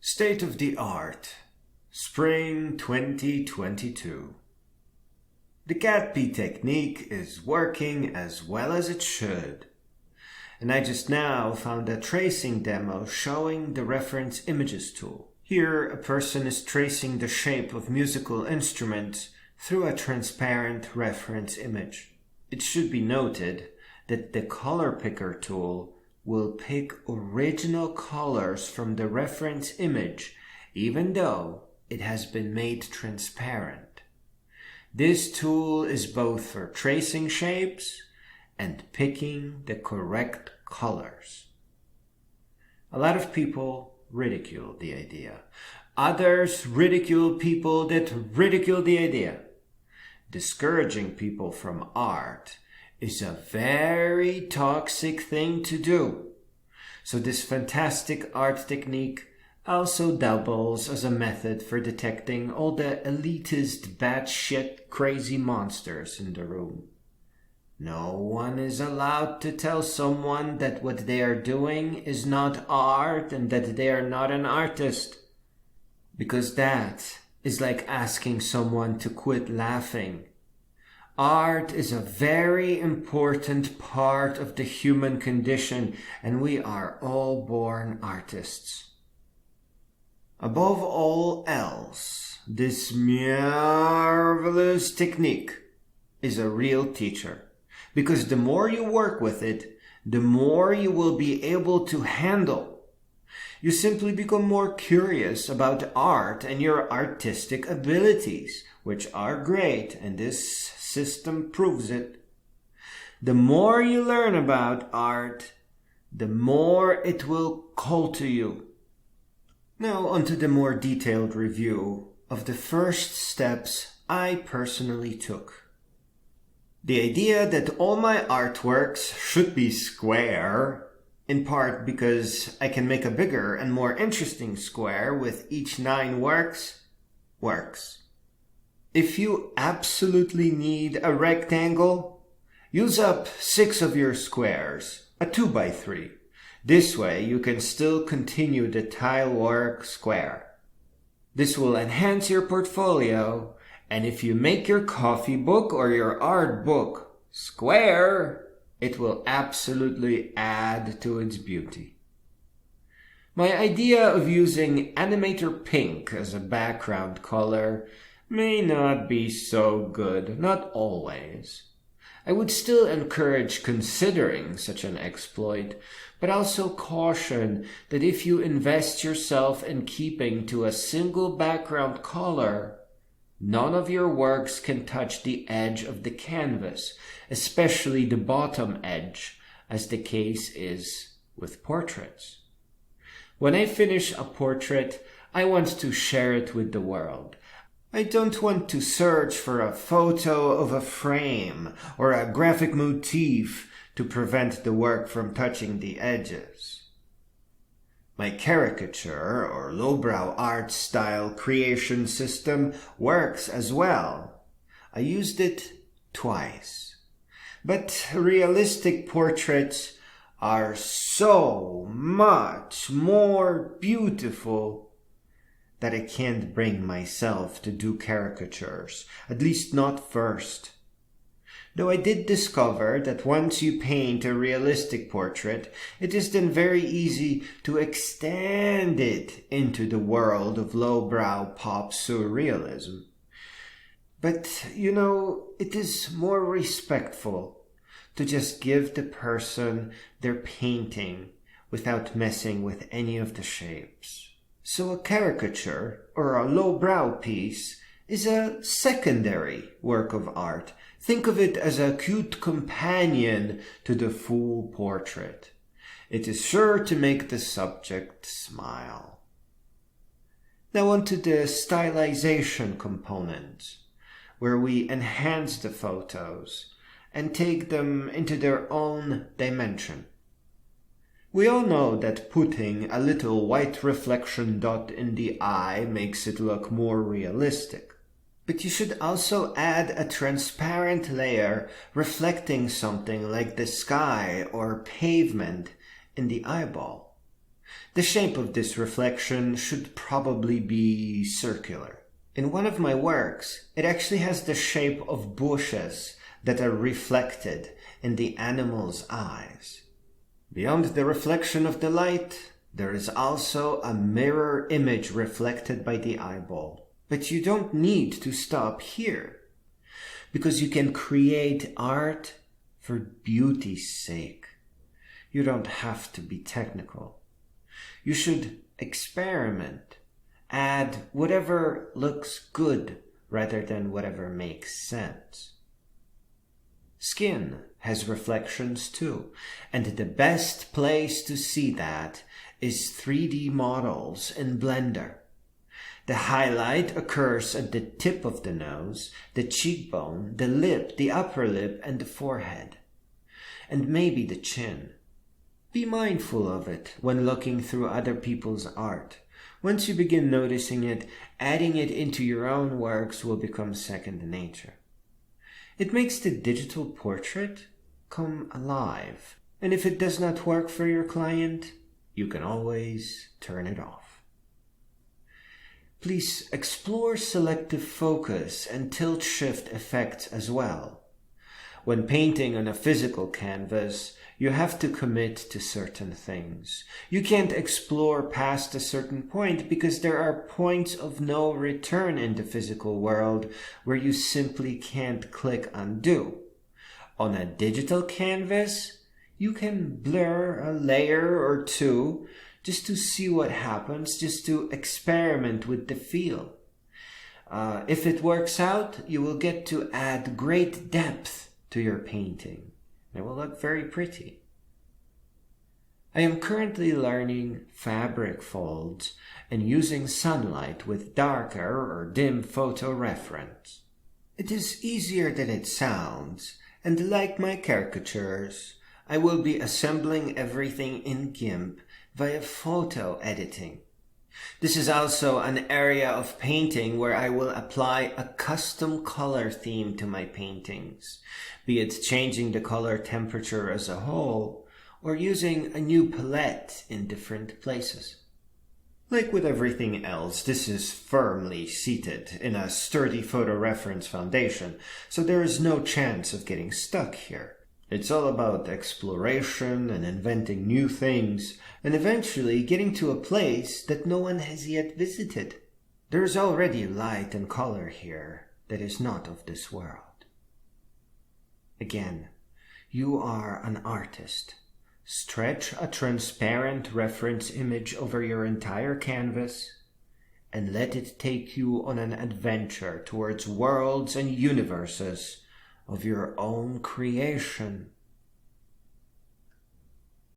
State of the Art, Spring 2022. The Cat Pea Technique is working as well as it should. And I just now found a tracing demo showing the reference images tool. Here a person is tracing the shape of musical instruments through a transparent reference image. It should be noted that the color picker tool will pick original colors from the reference image, even though it has been made transparent. This tool is both for tracing shapes and picking the correct colors. A lot of people ridicule the idea. Others ridicule people that ridicule the idea. Discouraging people from art is a very toxic thing to do. So this fantastic art technique also doubles as a method for detecting all the elitist, batshit crazy monsters in the room. No one is allowed to tell someone that what they are doing is not art and that they are not an artist. Because that is like asking someone to quit laughing. Art is a very important part of the human condition, and we are all born artists. Above all else, this meowwrvelous technique is a real teacher, because the more you work with it, the more you will be able to handle. You simply become more curious about art and your artistic abilities, which are great, and this system proves it. The more you learn about art, the more it will call to you. Now onto the more detailed review of the first steps I personally took. The idea that all my artworks should be square, in part because I can make a bigger and more interesting square with each 9 works. If you absolutely need a rectangle, use up 6 of your squares, a 2x3. This way you can still continue the tile work square. This will enhance your portfolio, and if you make your coffee book or your art book square, it will absolutely add to its beauty. My idea of using animator pink as a background color may not be so good, not always. I would still encourage considering such an exploit, but also caution that if you invest yourself in keeping to a single background color, none of your works can touch the edge of the canvas, especially the bottom edge, as the case is with portraits. When I finish a portrait, I want to share it with the world. I don't want to search for a photo of a frame or a graphic motif to prevent the work from touching the edges. My caricature or lowbrow art style creation system works as well. I used it twice. But realistic portraits are so much more beautiful that I can't bring myself to do caricatures, at least not first. Though I did discover that once you paint a realistic portrait, it is then very easy to extend it into the world of lowbrow pop surrealism. But, it is more respectful to just give the person their painting without messing with any of the shapes. So a caricature or a lowbrow piece is a secondary work of art. Think of it as a cute companion to the full portrait. It is sure to make the subject smile. Now onto the stylization component, where we enhance the photos and take them into their own dimension. We all know that putting a little white reflection dot in the eye makes it look more realistic. But you should also add a transparent layer reflecting something like the sky or pavement in the eyeball. The shape of this reflection should probably be circular. In one of my works, it actually has the shape of bushes that are reflected in the animal's eyes. Beyond the reflection of the light, there is also a mirror image reflected by the eyeball. But you don't need to stop here, because you can create art for beauty's sake. You don't have to be technical. You should experiment. Add whatever looks good rather than whatever makes sense. Skin has reflections too, and the best place to see that is 3D models in Blender. The highlight occurs at the tip of the nose, the cheekbone, the lip, the upper lip, and the forehead, and maybe the chin. Be mindful of it when looking through other people's art. Once you begin noticing it, adding it into your own works will become second nature. It makes the digital portrait come alive, and if it does not work for your client, you can always turn it off. Please explore selective focus and tilt shift effects as well. When painting on a physical canvas, you have to commit to certain things. You can't explore past a certain point because there are points of no return in the physical world where you simply can't click undo. On a digital canvas, you can blur a layer or two just to see what happens, just to experiment with the feel. If it works out, you will get to add great depth to your painting. It will look very pretty. I am currently learning fabric folds and using sunlight with darker or dim photo reference. It is easier than it sounds, and like my caricatures, I will be assembling everything in GIMP via photo editing. This is also an area of painting where I will apply a custom color theme to my paintings, be it changing the color temperature as a whole, or using a new palette in different places. Like with everything else, this is firmly seated in a sturdy photo reference foundation, so there is no chance of getting stuck here. It's all about exploration and inventing new things, and eventually getting to a place that no one has yet visited. There is already light and color here that is not of this world. Again, you are an artist. Stretch a transparent reference image over your entire canvas and let it take you on an adventure towards worlds and universes of your own creation.